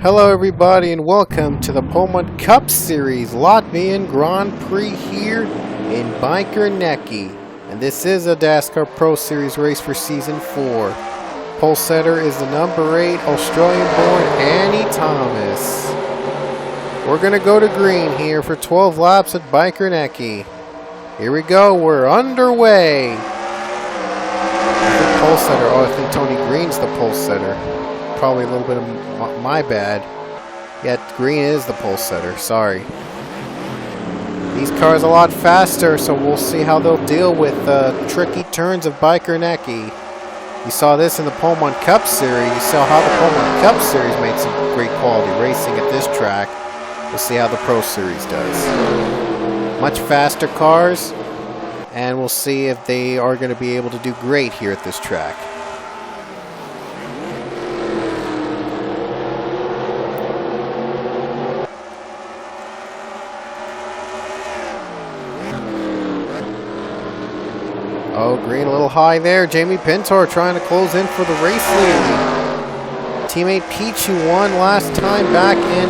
Hello everybody and welcome to the Pullman Cup Series Latvian Grand Prix here in Bikernieki. And this is a DASCAR Pro Series race for Season 4. Pole setter is the number 8 Australian-born Annie Thomas. We're going to go to green here for 12 laps at Bikernieki. Here we go, we're underway. Pole setter, I think Tony Green's the pole setter. Probably a little bit of my bad. Yet Green is the pole setter, sorry. These cars are a lot faster, so we'll see how they'll deal with the tricky turns of Bikernieki. You saw this in the Pullman Cup Series. You saw how the Pullman Cup Series made some great quality racing at this track. We'll see how the Pro Series does. Much faster cars, and we'll see if they are going to be able to do great here at this track. Oh, Green a little high there. Jamie Pintor trying to close in for the race lead. Teammate Peach, who won last time back in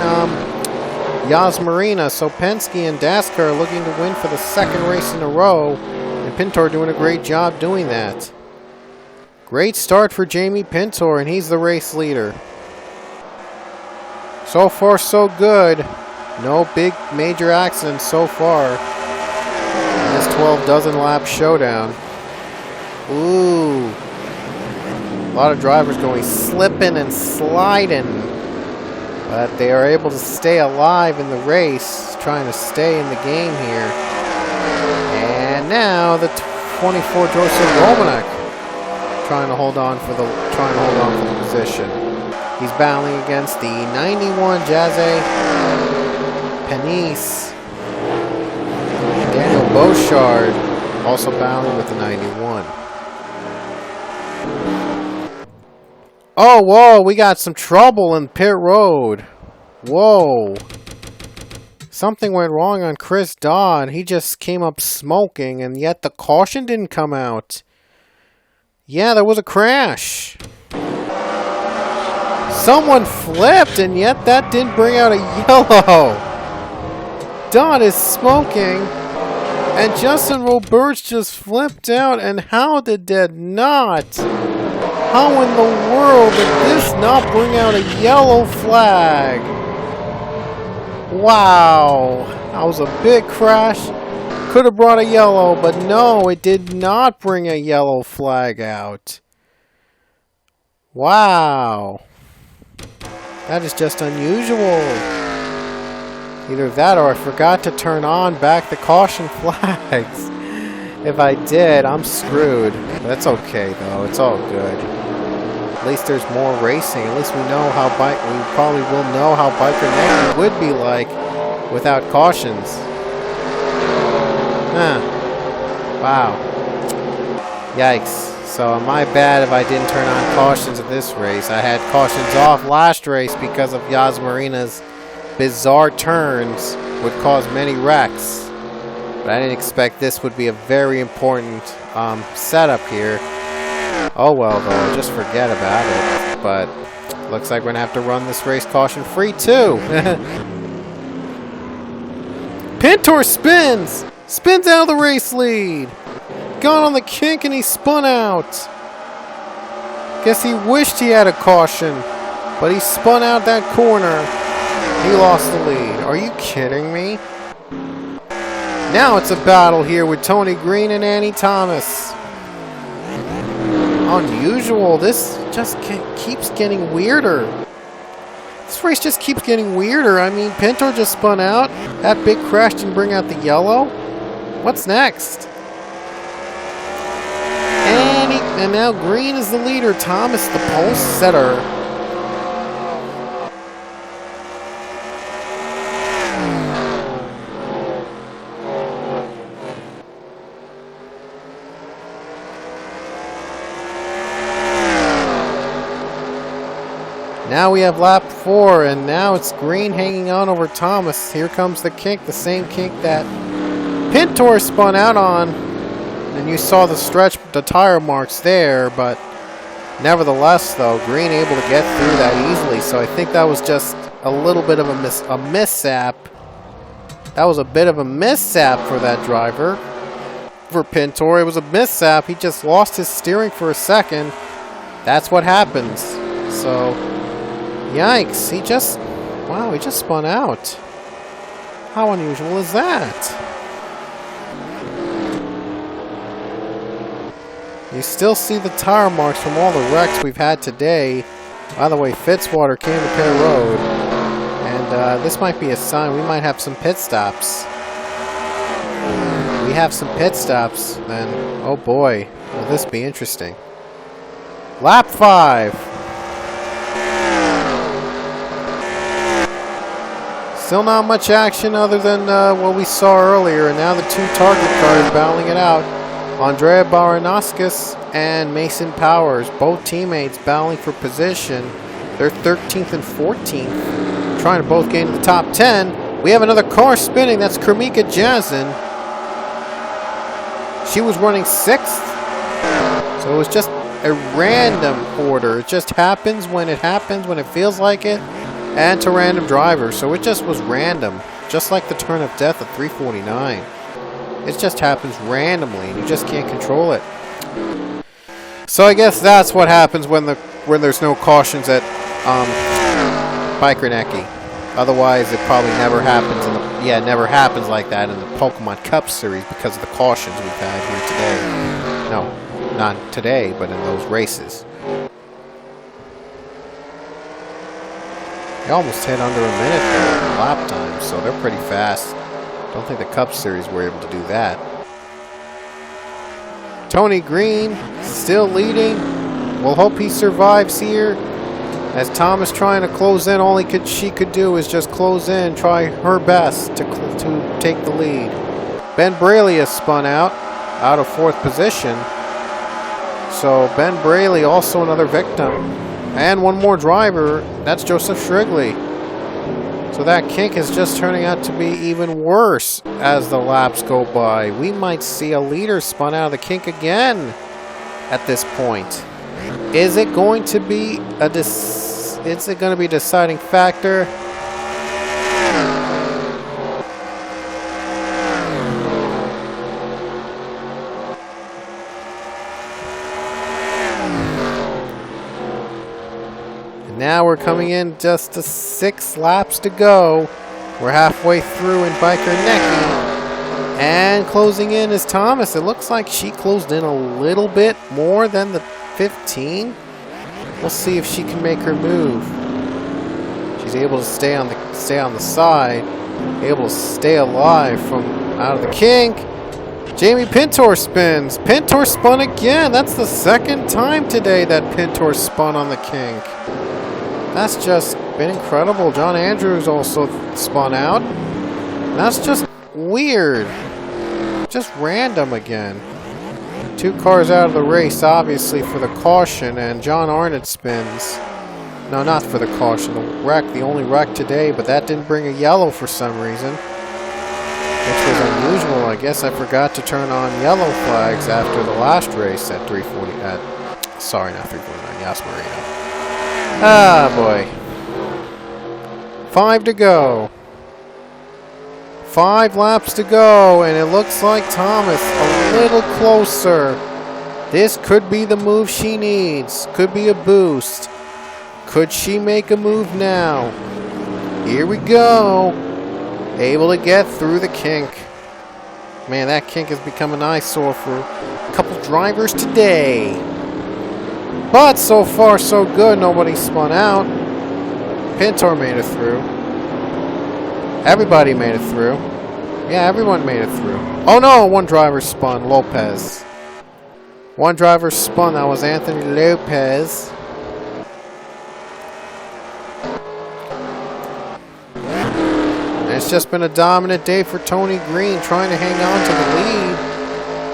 Yas Marina. So Penske and DASCAR are looking to win for the second race in a row. And Pintor doing a great job doing that. Great start for Jamie Pintor, and he's the race leader. So far, so good. No big major accidents so far in this 12 dozen lap showdown. Ooh. A lot of drivers going slipping and sliding. But they are able to stay alive in the race, trying to stay in the game here. And now the 24 Joseph Romanek trying to hold on for the position. He's battling against the 91 Jazzy Penis. Daniel Bouchard also battling with the 91. Oh, whoa, we got some trouble in pit road. Whoa. Something went wrong on Chris Dodd. He just came up smoking, and yet the caution didn't come out. Yeah, there was a crash. Someone flipped, and yet that didn't bring out a yellow. Dodd is smoking, and Justin Roberts just flipped out, and how did that not? How in the world did this not bring out a yellow flag? Wow. That was a big crash. Could have brought a yellow, but no, it did not bring a yellow flag out. Wow. That is just unusual. Either that or I forgot to turn on back the caution flags. If I did, I'm screwed. But that's okay though, it's all good. At least there's more racing. At least we know how we probably will know how Bikernieki would be like without cautions. Huh. Wow. Yikes. So my bad if I didn't turn on cautions at this race. I had cautions off last race because of Yas Marina's bizarre turns would cause many wrecks. But I didn't expect this would be a very important setup here. Oh well though, just forget about it. But looks like we're going to have to run this race caution free too. Pintor spins! Spins out of the race lead! Gone on the kink and he spun out. Guess he wished he had a caution. But he spun out that corner. He lost the lead. Are you kidding me? Now it's a battle here with Tony Green and Annie Thomas. Unusual. This just keeps getting weirder. This race just keeps getting weirder. I mean, Pintor just spun out. That big crash didn't bring out the yellow. What's next? And now Green is the leader. Thomas the pole setter. Now we have lap 4, and now it's Green hanging on over Thomas. Here comes the kink, the same kink that Pintor spun out on. And you saw the tire marks there, but Nevertheless, though, Green able to get through that easily, so I think that was just a little bit of a mishap. That was a bit of a mishap for that driver. For Pintor, it was a mishap. He just lost his steering for a second. That's what happens. So, yikes. He just spun out. How unusual is that? You still see the tire marks from all the wrecks we've had today. By the way, Fitzwater came to Pear Road. And this might be a sign we might have some pit stops. We have some pit stops, then oh boy, will this be interesting. Lap 5. Still not much action other than what we saw earlier, and now the two target cars battling it out. Andrea Baranowskis and Mason Powers, both teammates battling for position. They're 13th and 14th, trying to both get into the top 10. We have another car spinning. That's Kermika Jazin. She was running 6th, so it was just a random order. It just happens, when it feels like it, and to random drivers. So it just was random, just like the turn of death at 349. It just happens randomly, and you just can't control it. So I guess that's what happens when there's no cautions at Bikernieki. Otherwise, it probably never happens. It never happens like that in the Pokemon Cup series because of the cautions we've had here today. No, not today, but in those races. They almost hit under a minute there in lap time, so they're pretty fast. Don't think the Cup Series were able to do that. Tony Green still leading. We'll hope he survives here. As Thomas trying to close in, all she could do is just close in, try her best to take the lead. Ben Braley has spun out of 4th position. So Ben Braley also another victim. And one more driver, that's Joseph Shrigley. So that kink is just turning out to be even worse as the laps go by. We might see a leader spun out of the kink again at this point. Is it going to be a deciding factor? Now we're coming in just to 6 laps to go. We're halfway through in Bikernieki. And closing in is Thomas. It looks like she closed in a little bit more than the 15. We'll see if she can make her move. She's able to stay on the side. Able to stay alive from out of the kink. Jamie Pintor spins. Pintor spun again. That's the 2nd time today that Pintor spun on the kink. That's just been incredible. John Andrews also spun out. That's just weird. Just random again. 2 cars out of the race, obviously, for the caution, and John Arnott spins. No, not for the caution. The only wreck today, but that didn't bring a yellow for some reason. Which was unusual. I guess I forgot to turn on yellow flags after the last race at 340. Sorry, not 349. Yas Marino. Ah, boy. 5 to go. 5 laps to go, and it looks like Thomas a little closer. This could be the move she needs. Could be a boost. Could she make a move now? Here we go. Able to get through the kink. Man, that kink has become an eyesore for a couple drivers today. But so far, so good. Nobody spun out. Pintor made it through. Everybody made it through. Yeah, everyone made it through. Oh no, one driver spun. Lopez. One driver spun. That was Anthony Lopez. And it's just been a dominant day for Tony Green, trying to hang on to the lead.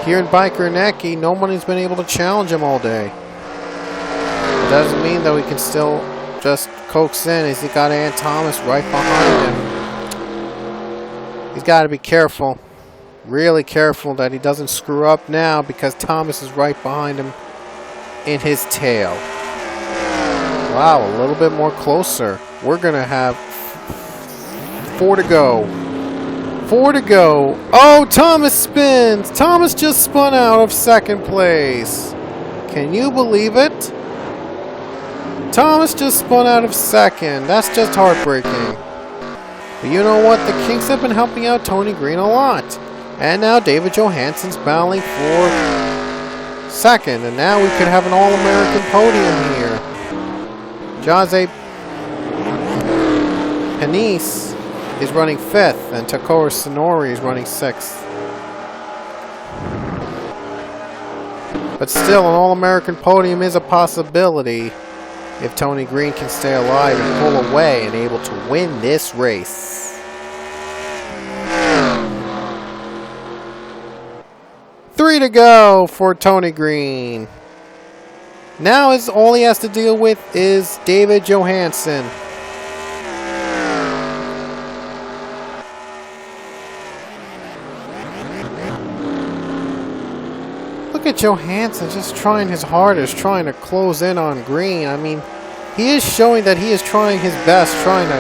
Here in Bikernieki, nobody's been able to challenge him all day. It doesn't mean that we can still just coax in, as he got Ann Thomas right behind him. He's got to be careful, really careful that he doesn't screw up now, because Thomas is right behind him in his tail. Wow, a little bit more closer. We're going to have 4 to go. 4 to go. Oh, Thomas spins. Thomas just spun out of second place. Can you believe it? Thomas just spun out of second. That's just heartbreaking. But you know what? The Kinks have been helping out Tony Green a lot. And now David Johansen's battling for second. And now we could have an All-American podium here. Jose Panisse is running 5th. And Takora Sonori is running 6th. But still, an All-American podium is a possibility if Tony Green can stay alive and pull away and able to win this race. Three to go for Tony Green. Now all he has to deal with is David Johansen. Look at Johansen just trying his hardest, trying to close in on Green. I mean, he is showing that he is trying his best, trying to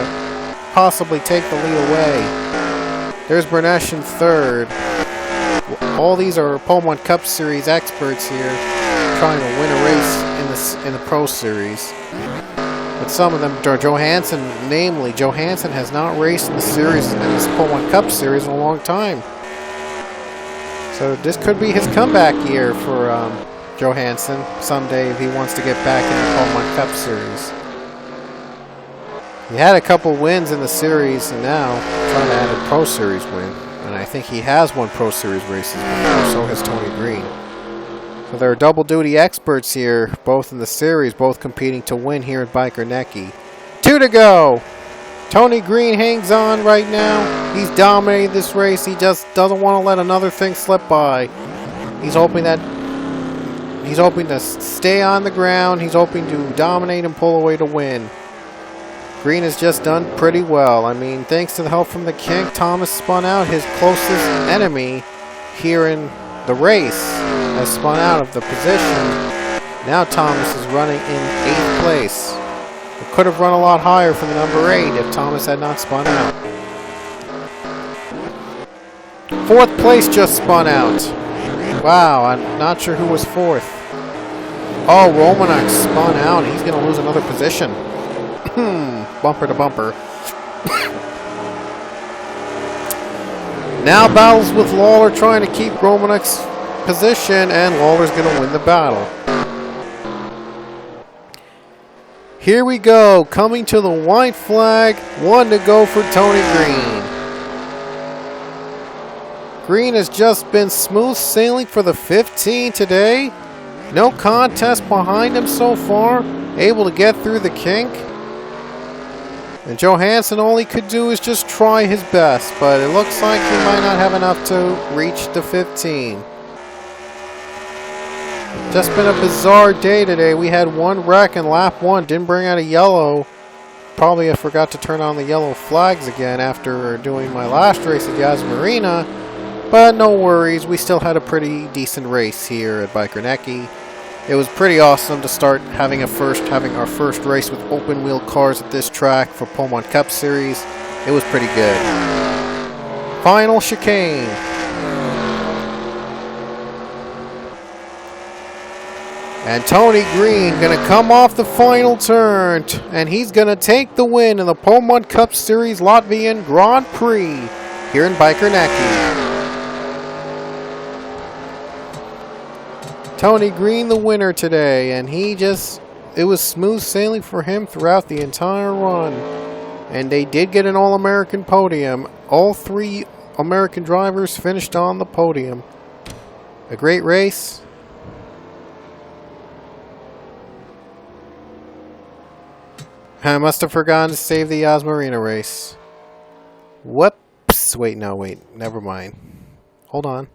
possibly take the lead away. There's Bernesh in 3rd. All these are Pole Cup Series experts here, trying to win a race in the Pro Series. But some of them, Johansen, namely, Johansen has not raced in the series in this Pole Cup Series in a long time. So this could be his comeback year for Johansen someday if he wants to get back in the Pole Cup Series. He had a couple wins in the series and now trying to add a Pro Series win. And I think he has won Pro Series races before, so has Tony Green. So there are double duty experts here, both in the series, both competing to win here at Bikernieki. 2 to go! Tony Green hangs on right now. He's dominated this race. He just doesn't want to let another thing slip by. He's hoping to stay on the ground. He's hoping to dominate and pull away to win. Green has just done pretty well. I mean, thanks to the help from the Kink, Thomas spun out. His closest enemy here in the race has spun out of the position. Now Thomas is running in 8th place. It could have run a lot higher for the number 8 if Thomas had not spun out. 4th place just spun out. Wow, I'm not sure who was 4th. Oh, Romanek spun out. He's going to lose another position. Bumper to bumper. Now battles with Lawler trying to keep Romanek's position, and Lawler's going to win the battle. Here we go, coming to the white flag, 1 to go for Tony Green. Green has just been smooth sailing for the 15 today. No contest behind him so far, able to get through the kink. And Johansen, all he could do is just try his best, but it looks like he might not have enough to reach the 15. Just been a bizarre day today. We had 1 wreck in lap 1, didn't bring out a yellow. Probably I forgot to turn on the yellow flags again after doing my last race at Yas Marina. But no worries, we still had a pretty decent race here at Bikernieki. It was pretty awesome to start having our first race with open wheel cars at this track for Pole Cup Series. It was pretty good. Final chicane. And Tony Green going to come off the final turn, and he's going to take the win in the Pole Cup Series Latvian Grand Prix here in Bikernieki. Tony Green the winner today, and it was smooth sailing for him throughout the entire run. And they did get an All-American podium. All 3 American drivers finished on the podium. A great race. I must have forgotten to save the Yas Marina race. Whoops. Wait, never mind. Hold on.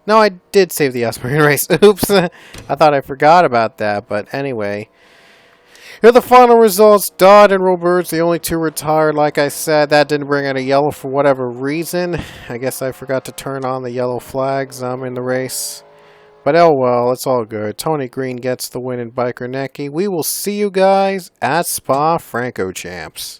No, I did save the Yas Marina race. Oops. I thought I forgot about that, but anyway. Here are the final results. Dodd and Roberts, the only 2 retired. Like I said, that didn't bring out a yellow for whatever reason. I guess I forgot to turn on the yellow flags in the race. But oh well, it's all good. Tony Green gets the win in Bikernieki. We will see you guys at Spa Franco Champs.